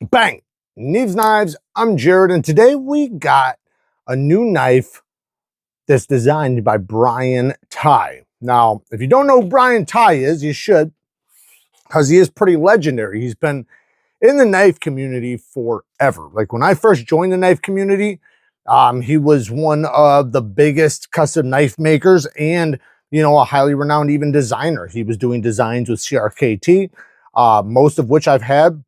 Bang! Neeves Knives, I'm Jared, and today we got a new knife that's designed by Brian Tai. Now, if you don't know who Brian Tai is, you should, because he is pretty legendary. He's been in the knife community forever. Like when I first joined the knife community, he was one of the biggest custom knife makers and, you know, a highly renowned even designer. He was doing designs with CRKT, most of which I've had.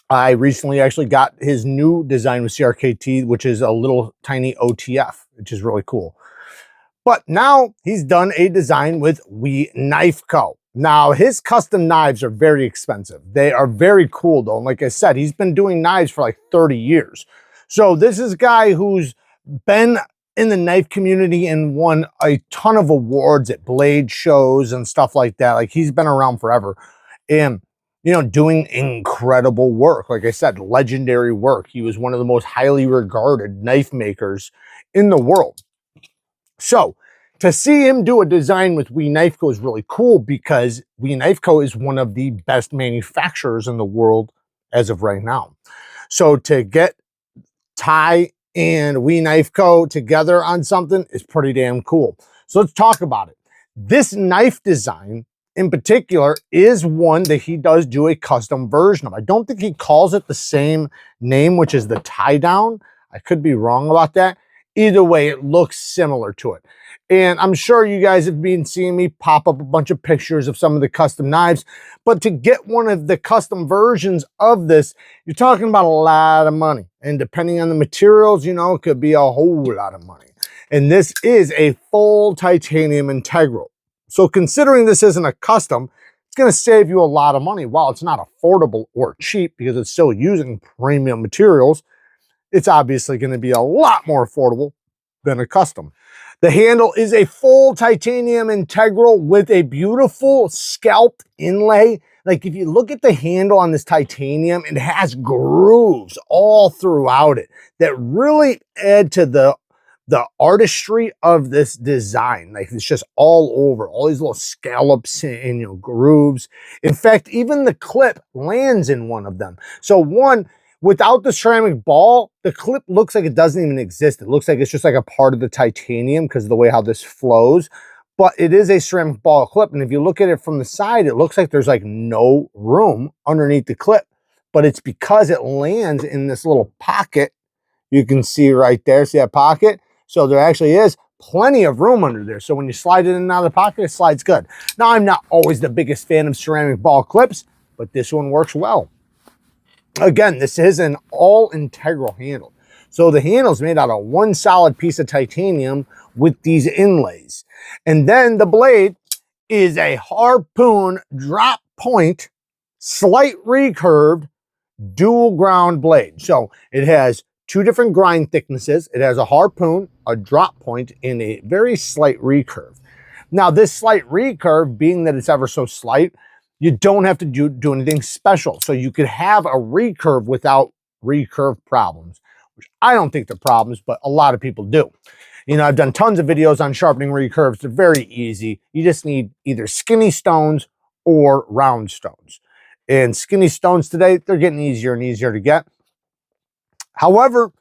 I recently actually got his new design with CRKT, which is a little tiny OTF, which is really cool. But now he's done a design with We Knife Co. Now, his custom knives are very expensive. They are very cool, though. And like I said, he's been doing knives for like 30 years. So this is a guy who's been in the knife community and won a ton of awards at blade shows and stuff like that. Like, he's been around forever. And you know, doing incredible work. Like I said, legendary work. He was one of the most highly regarded knife makers in the world. So to see him do a design with We Knife Co is really cool because We Knife Co is one of the best manufacturers in the world as of right now. So to get Tai and We Knife Co together on something is pretty damn cool. So let's talk about it. This knife design in particular is one that he does do a custom version of. I don't think he calls it the same name, which is the tie down. I could be wrong about that. Either way, it looks similar to it. And I'm sure you guys have been seeing me pop up a bunch of pictures of some of the custom knives, but to get one of the custom versions of this, you're talking about a lot of money. And depending on the materials, you know, it could be a whole lot of money. And this is a full titanium integral. So considering this isn't a custom, it's going to save you a lot of money. While it's not affordable or cheap because it's still using premium materials, it's obviously going to be a lot more affordable than a custom. The handle is a full titanium integral with a beautiful scalped inlay. Like if you look at the handle on this titanium, it has grooves all throughout it that really add to the artistry of this design. Like it's just all over, all these little scallops and you know, grooves. In fact, even the clip lands in one of them. So one, without the ceramic ball, the clip looks like it doesn't even exist. It looks like it's just like a part of the titanium because of the way how this flows. But it is a ceramic ball clip. And if you look at it from the side, it looks like there's like no room underneath the clip. But it's because it lands in this little pocket. You can see right there, see that pocket? So there actually is plenty of room under there. So when you slide it in and out of the pocket, it slides good. Now, I'm not always the biggest fan of ceramic ball clips, but this one works well. Again, this is an all integral handle. So the handle is made out of one solid piece of titanium with these inlays. And then the blade is a harpoon drop point, slight recurved, dual ground blade. So it has two different grind thicknesses. It has a harpoon, a drop point, and a very slight recurve. Now, this slight recurve, being that it's ever so slight, you don't have to do anything special. So you could have a recurve without recurve problems, which I don't think they're problems, but a lot of people do. You know, I've done tons of videos on sharpening recurves. They're very easy. You just need either skinny stones or round stones. And skinny stones today, they're getting easier and easier to get. However,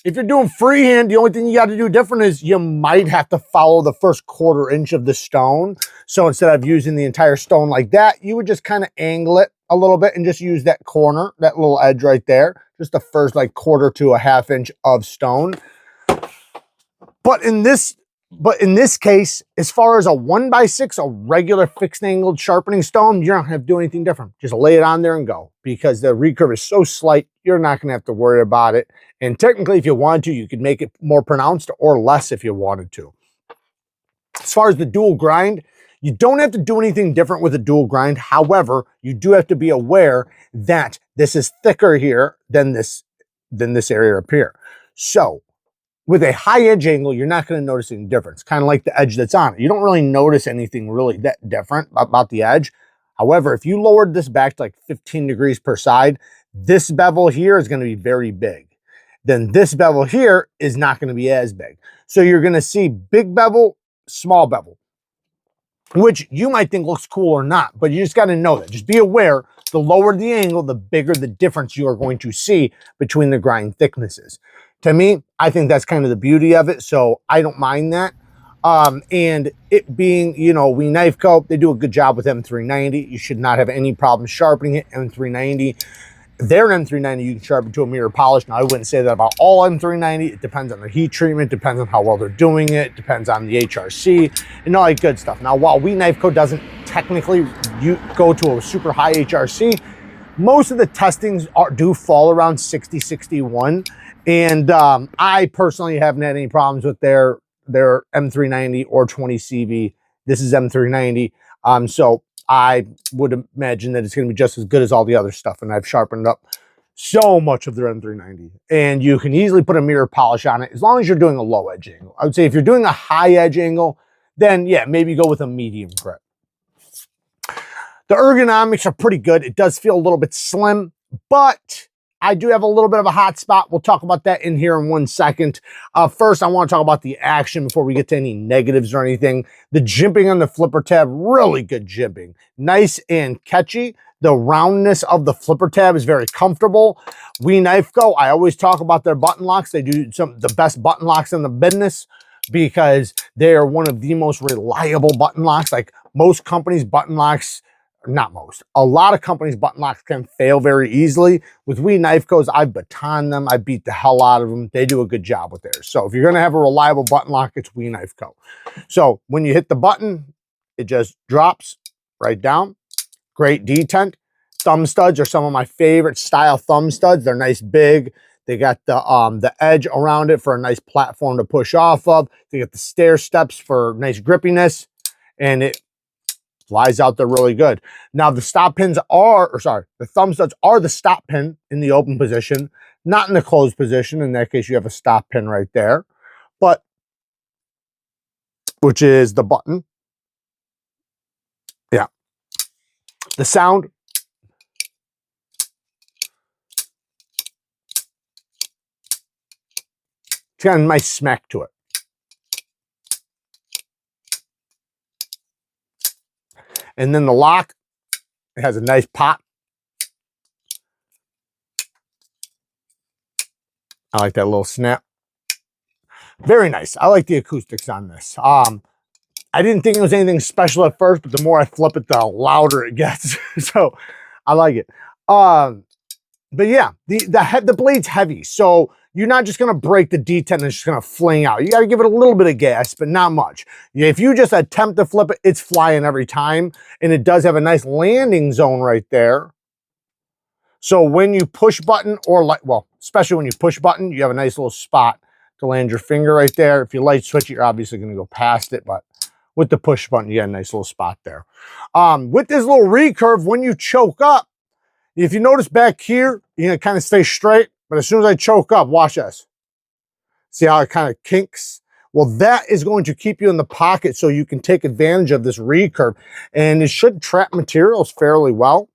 if you're doing freehand, the only thing you got to do different is you might have to follow the first 1/4 inch of the stone. So instead of using the entire stone like that, you would just kind of angle it a little bit and just use that corner, that little edge right there, just the first like 1/4 to a 1/2 inch of stone. But in this case, as far as a 1x6, a regular fixed angled sharpening stone, you're not gonna have to do anything different. Just lay it on there and go, because the recurve is so slight, you're not gonna have to worry about it. And technically, if you want to, you could make it more pronounced or less if you wanted to. As far as the dual grind, you don't have to do anything different with a dual grind. However, you do have to be aware that this is thicker here than this area up here. So with a high edge angle, you're not going to notice any difference. Kind of like the edge that's on it. You don't really notice anything really that different about the edge. However, if you lowered this back to like 15 degrees per side, this bevel here is going to be very big. Then this bevel here is not going to be as big. So you're going to see big bevel, small bevel. which you might think looks cool or not, but you just got to know that. Just be aware, the lower the angle, the bigger the difference you are going to see between the grind thicknesses. To me, I think that's kind of the beauty of it, so I don't mind that. And it being, you know, We Knife Co., they do a good job with M390. You should not have any problem sharpening it. M390, their M390, you can sharpen to a mirror polish. Now, I wouldn't say that about all M390. It depends on the heat treatment, depends on how well they're doing it, depends on the HRC, and all that good stuff. Now, while We Knife Co. doesn't technically go to a super high HRC, most of the testings do fall around 60, 61. And I personally haven't had any problems with their M390 or 20 CV. This is M390. So I would imagine that it's going to be just as good as all the other stuff. And I've sharpened up so much of their M390. And you can easily put a mirror polish on it as long as you're doing a low edge angle. I would say if you're doing a high edge angle, then yeah, maybe go with a medium grip. The ergonomics are pretty good. It does feel a little bit slim, but I do have a little bit of a hot spot. We'll talk about that in here in 1 second. First, I want to talk about the action before we get to any negatives or anything. The jimping on the flipper tab, really good jimping. Nice and catchy. The roundness of the flipper tab is very comfortable. We Knife Co., I always talk about their button locks. They do the best button locks in the business because they are one of the most reliable button locks. Like most companies' button locks, not most, a lot of companies' button locks can fail very easily. With We Knife Co.'s, I've batoned them. I beat the hell out of them. They do a good job with theirs. So if you're going to have a reliable button lock, it's We Knife Co. So when you hit the button, it just drops right down. Great detent. Thumb studs are some of my favorite style thumb studs. They're nice big. They got the edge around it for a nice platform to push off of. They got the stair steps for nice grippiness. And it flies out there really good. Now the stop pins the thumb studs are the stop pin in the open position, not in the closed position. In that case, you have a stop pin right there, but which is the button. Yeah. The sound. It's got a nice smack to it. And then the lock, it has a nice pop. I like that little snap. Very nice. I like the acoustics on this. I didn't think it was anything special at first, but the more I flip it, the louder it gets. So I like it. But yeah, the blade's heavy. So you're not just going to break the detent and it's just going to fling out. You got to give it a little bit of gas, but not much. If you just attempt to flip it, it's flying every time. And it does have a nice landing zone right there. So when you push button especially when you push button, you have a nice little spot to land your finger right there. If you light switch it, you're obviously going to go past it, but with the push button, you got a nice little spot there. With this little recurve, when you choke up, if you notice back here, it kind of stays straight, but as soon as I choke up, watch this. See how it kind of kinks? Well, that is going to keep you in the pocket so you can take advantage of this recurve, and it should trap materials fairly well.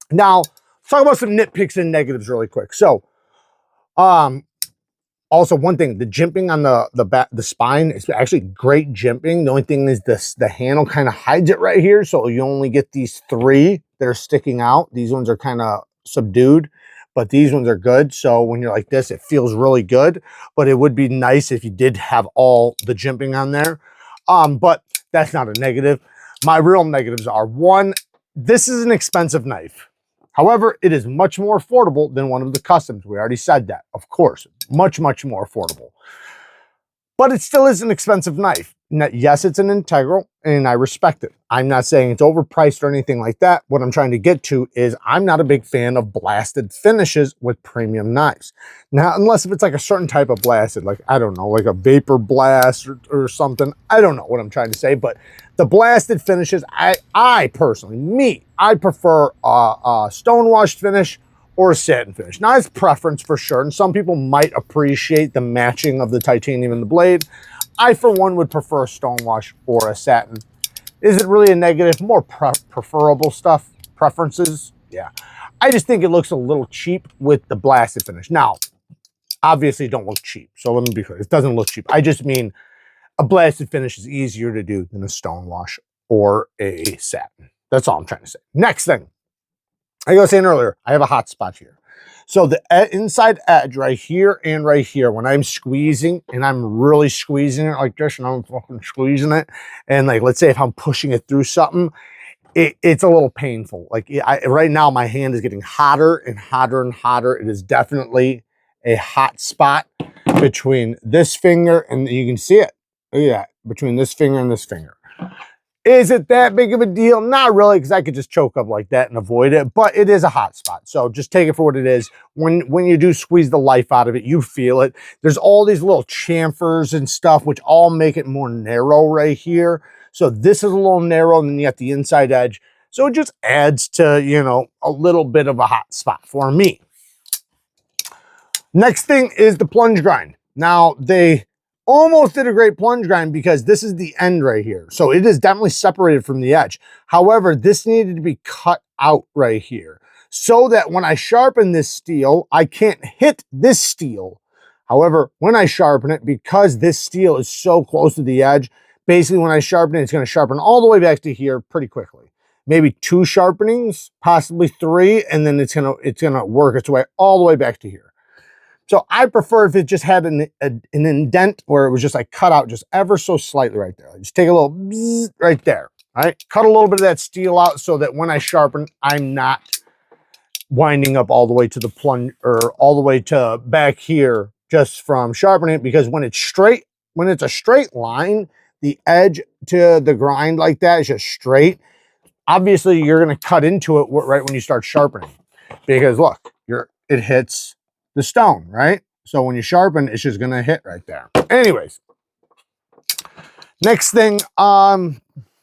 Now, let's talk about some nitpicks and negatives really quick. So, also, one thing, the jimping on the spine is actually great jimping. The only thing is the handle kind of hides it right here, so you only get these 3 that are sticking out. These ones are kind of subdued, but these ones are good. So when you're like this, it feels really good, but it would be nice if you did have all the jimping on there. But that's not a negative. My real negatives are, 1, this is an expensive knife. However, it is much more affordable than one of the customs. We already said that, of course, much, much more affordable. But it still is an expensive knife. Yes, it's an integral, and I respect it. I'm not saying it's overpriced or anything like that. What I'm trying to get to is I'm not a big fan of blasted finishes with premium knives. Now, unless if it's like a certain type of blasted, like, I don't know, like a vapor blast or something. I don't know what I'm trying to say, but the blasted finishes, I personally, I prefer a stonewashed finish or a satin finish. Now, it's preference for sure, and some people might appreciate the matching of the titanium in the blade. I, for one, would prefer a stonewash or a satin. Is it really a negative? More preferable stuff, preferences, yeah. I just think it looks a little cheap with the blasted finish. Now, obviously it don't look cheap, so let me be clear. It doesn't look cheap. I just mean a blasted finish is easier to do than a stonewash or a satin. That's all I'm trying to say. Next thing, like I was saying earlier, I have a hot spot here. So the inside edge right here and right here, when I'm squeezing and I'm really squeezing it like this and I'm fucking squeezing it, and like, let's say if I'm pushing it through something, it's a little painful. Like right now, my hand is getting hotter and hotter and hotter. It is definitely a hot spot between this finger and you can see it. Look at that, between this finger and this finger. Is it that big of a deal? Not really, because I could just choke up like that and avoid it, but it is a hot spot. So just take it for what it is. When you do squeeze the life out of it, you feel it. There's all these little chamfers and stuff, which all make it more narrow right here. So this is a little narrow, and then you got the inside edge. So it just adds to, you know, a little bit of a hot spot for me. Next thing is the plunge grind. Now, they almost did a great plunge grind because this is the end right here. So it is definitely separated from the edge. However, this needed to be cut out right here so that when I sharpen this steel, I can't hit this steel. However, when I sharpen it, because this steel is so close to the edge, basically when I sharpen it, it's going to sharpen all the way back to here pretty quickly. Maybe 2 sharpenings, possibly 3, and then it's gonna work its way all the way back to here. So I prefer if it just had an indent where it was just like cut out just ever so slightly right there. Just take a little bzzz right there, all right? Cut a little bit of that steel out so that when I sharpen, I'm not winding up all the way to the plunge or all the way to back here just from sharpening it, because when it's straight, when it's a straight line, the edge to the grind like that is just straight. Obviously, you're gonna cut into it right when you start sharpening, because look, it hits the stone, right? So when you sharpen, it's just gonna hit right there. Anyways, next thing, what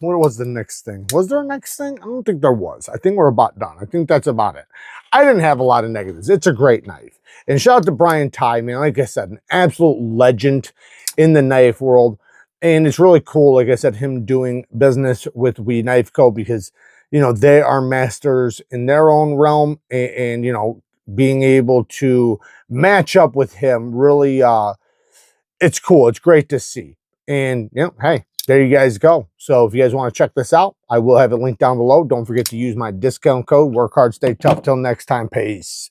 was the next thing? Was there a next thing? I don't think there was. I think we're about done. I think that's about it. I didn't have a lot of negatives. It's a great knife. And shout out to Brian Tai, man. Like I said, an absolute legend in the knife world. And it's really cool, like I said, him doing business with We Knife Co. because, you know, they are masters in their own realm, and you know, being able to match up with him really, it's cool. It's great to see. And, you know, hey, there you guys go. So if you guys want to check this out, I will have it linked down below. Don't forget to use my discount code. Work hard, stay tough. Till next time, peace.